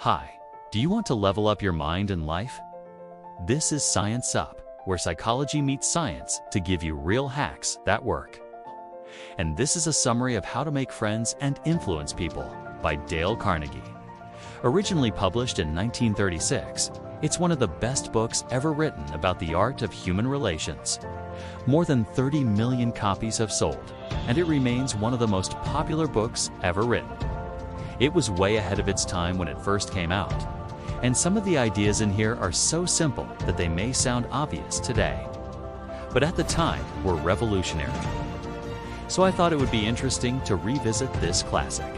Hi, do you want to level up your mind and life? This is Science Up, where psychology meets science to give you real hacks that work. And this is a summary of How to Make Friends and Influence People by Dale Carnegie. Originally published in 1936, it's one of the best books ever written about the art of human relations. More than 30 million copies have sold, and it remains one of the most popular books ever written. It was way ahead of its time when it first came out, and some of the ideas in here are so simple that they may sound obvious today, but at the time were revolutionary. So I thought it would be interesting to revisit this classic.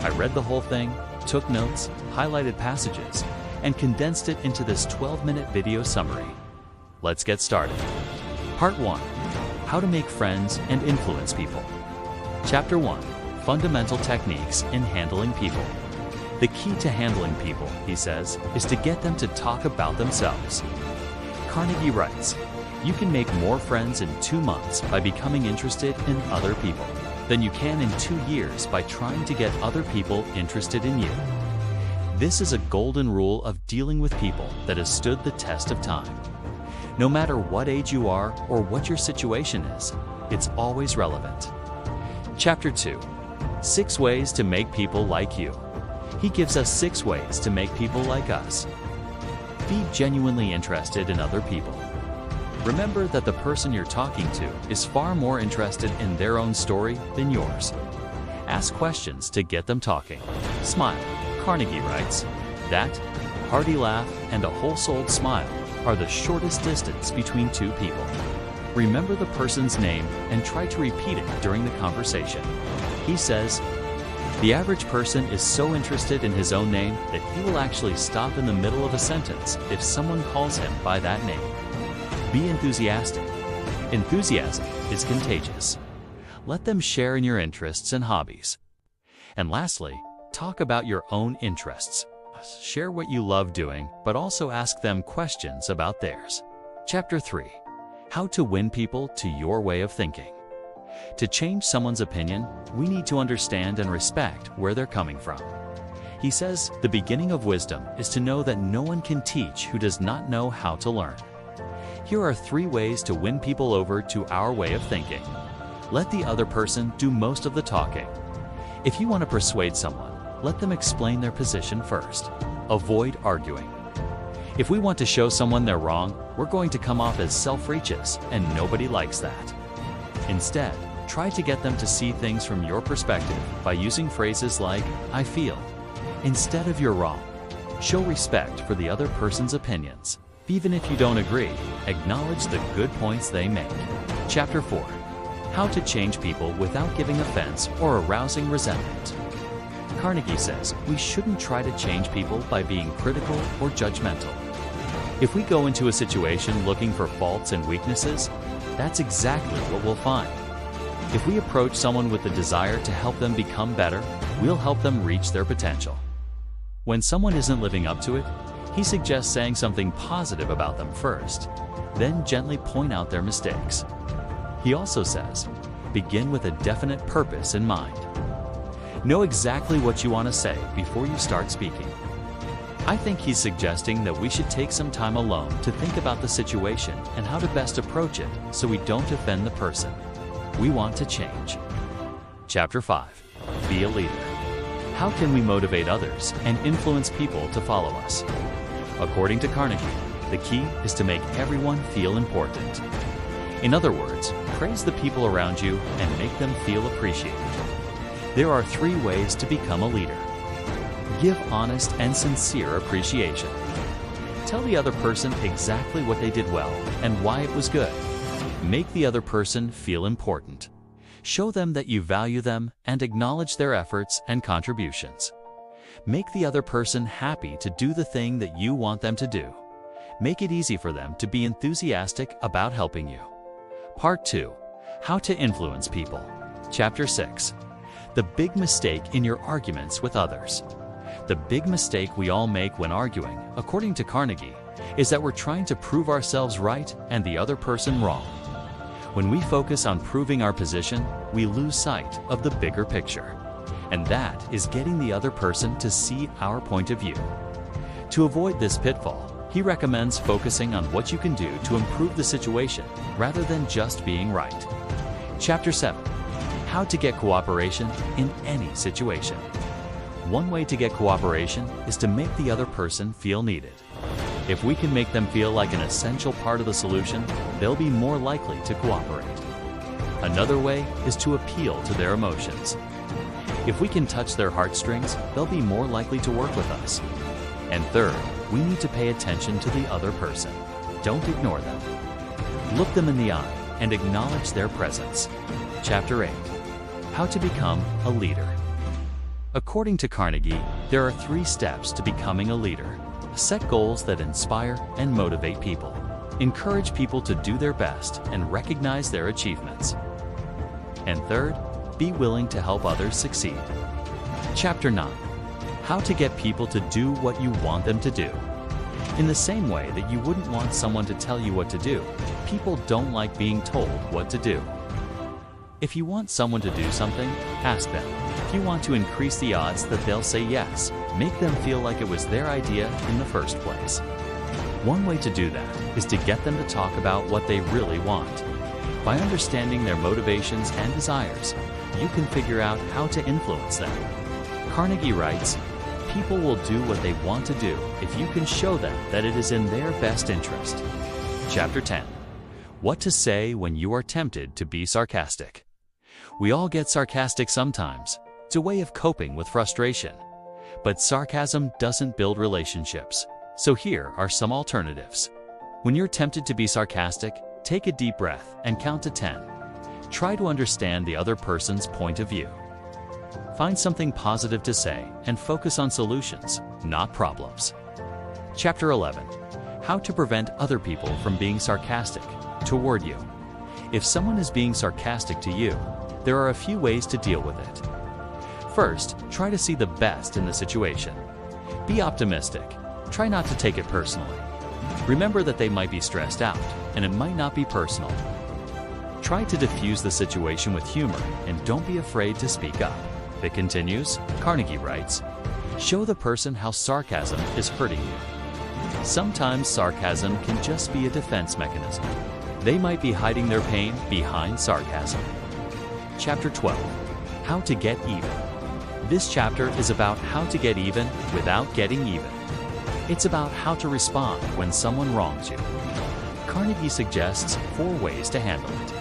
I read the whole thing, took notes, highlighted passages, and condensed it into this 12-minute video summary. Let's get started. Part 1. How to Make Friends and Influence People. Chapter 1. Fundamental Techniques in Handling People. The key to handling people, he says, is to get them to talk about themselves. Carnegie writes, "You can make more friends in 2 months by becoming interested in other people than you can in 2 years by trying to get other people interested in you." This is a golden rule of dealing with people that has stood the test of time. No matter what age you are or what your situation is, it's always relevant. Chapter 2. 6 ways to make people like you. He gives us 6 ways to make people like us. Be genuinely interested in other people. Remember that the person you're talking to is far more interested in their own story than yours. Ask questions to get them talking. Smile. Carnegie writes, that hearty laugh and a whole-souled smile are the shortest distance between 2 people. Remember the person's name and try to repeat it during the conversation. He says, the average person is so interested in his own name that he will actually stop in the middle of a sentence if someone calls him by that name. Be enthusiastic. Enthusiasm is contagious. Let them share in your interests and hobbies. And lastly, talk about your own interests. Share what you love doing, but also ask them questions about theirs. Chapter 3. How to win people to your way of thinking. To change someone's opinion, we need to understand and respect where they're coming from. He says, the beginning of wisdom is to know that no one can teach who does not know how to learn. Here are 3 ways to win people over to our way of thinking. Let the other person do most of the talking. If you want to persuade someone, let them explain their position first. Avoid arguing. If we want to show someone they're wrong, we're going to come off as self-righteous, and nobody likes that. Instead, try to get them to see things from your perspective by using phrases like, I feel, instead of you're wrong. Show respect for the other person's opinions. Even if you don't agree, acknowledge the good points they make. Chapter 4. How to change people without giving offense or arousing resentment. Carnegie says we shouldn't try to change people by being critical or judgmental. If we go into a situation looking for faults and weaknesses, that's exactly what we'll find. If we approach someone with the desire to help them become better, we'll help them reach their potential. When someone isn't living up to it, he suggests saying something positive about them first, then gently point out their mistakes. He also says, begin with a definite purpose in mind. Know exactly what you want to say before you start speaking. I think he's suggesting that we should take some time alone to think about the situation and how to best approach it so we don't offend the person we want to change. Chapter 5. Be a leader. How can we motivate others and influence people to follow us? According to Carnegie, the key is to make everyone feel important. In other words, praise the people around you and make them feel appreciated. There are 3 ways to become a leader. Give honest and sincere appreciation. Tell the other person exactly what they did well and why it was good. Make the other person feel important. Show them that you value them and acknowledge their efforts and contributions. Make the other person happy to do the thing that you want them to do. Make it easy for them to be enthusiastic about helping you. Part 2. How to Influence People. Chapter 6. The big mistake in your arguments with others. The big mistake we all make when arguing, according to Carnegie, is that we're trying to prove ourselves right and the other person wrong. When we focus on proving our position, we lose sight of the bigger picture. and that is getting the other person to see our point of view. To avoid this pitfall, he recommends focusing on what you can do to improve the situation rather than just being right. Chapter 7. How to get cooperation in any situation. One way to get cooperation is to make the other person feel needed. If we can make them feel like an essential part of the solution, they'll be more likely to cooperate. Another way is to appeal to their emotions. If we can touch their heartstrings, they'll be more likely to work with us. And third, we need to pay attention to the other person. Don't ignore them. Look them in the eye and acknowledge their presence. Chapter 8. How to become a leader. According to Carnegie, there are 3 steps to becoming a leader. Set goals that inspire and motivate people. Encourage people to do their best and recognize their achievements. And third, be willing to help others succeed. Chapter 9. How to get people to do what you want them to do. In the same way that you wouldn't want someone to tell you what to do, people don't like being told what to do. If you want someone to do something, ask them. If you want to increase the odds that they'll say yes, make them feel like it was their idea in the first place. One way to do that is to get them to talk about what they really want. By understanding their motivations and desires, you can figure out how to influence them. Carnegie writes, "People will do what they want to do if you can show them that it is in their best interest." Chapter 10. What to say when you are tempted to be sarcastic. We all get sarcastic sometimes. It's a way of coping with frustration. But sarcasm doesn't build relationships. So here are some alternatives. When you're tempted to be sarcastic, take a deep breath and count to 10. Try to understand the other person's point of view. Find something positive to say and focus on solutions, not problems. Chapter 11. How to prevent other people from being sarcastic toward you. If someone is being sarcastic to you, there are a few ways to deal with it. First, try to see the best in the situation. Be optimistic. Try not to take it personally. Remember that they might be stressed out, and it might not be personal. Try to diffuse the situation with humor, and don't be afraid to speak up. It continues, Carnegie writes, "Show the person how sarcasm is hurting you." Sometimes sarcasm can just be a defense mechanism. They might be hiding their pain behind sarcasm. Chapter 12. How to get even. This chapter is about how to get even without getting even. It's about how to respond when someone wrongs you. Carnegie suggests 4 ways to handle it.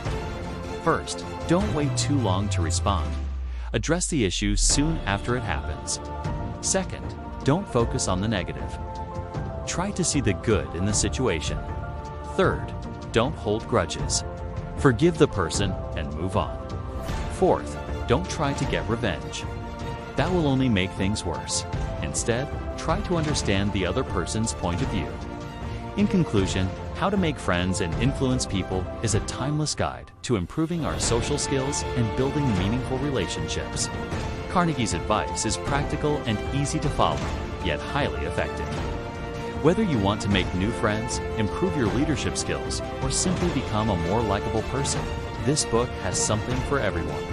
First, don't wait too long to respond. Address the issue soon after it happens. Second, don't focus on the negative. Try to see the good in the situation. Third, don't hold grudges. Forgive the person and move on. Fourth, don't try to get revenge. That will only make things worse. Instead, try to understand the other person's point of view. In conclusion, How to Make Friends and Influence People is a timeless guide to improving our social skills and building meaningful relationships. Carnegie's advice is practical and easy to follow, yet highly effective. Whether you want to make new friends, improve your leadership skills, or simply become a more likable person, this book has something for everyone.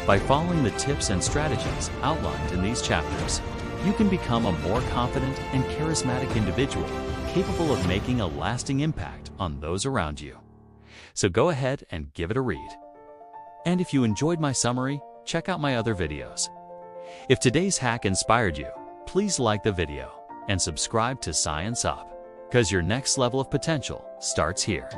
By following the tips and strategies outlined in these chapters, you can become a more confident and charismatic individual capable of making a lasting impact on those around you. So go ahead and give it a read. And if you enjoyed my summary, check out my other videos. If today's hack inspired you, please like the video and subscribe to Science Up, because your next level of potential starts here.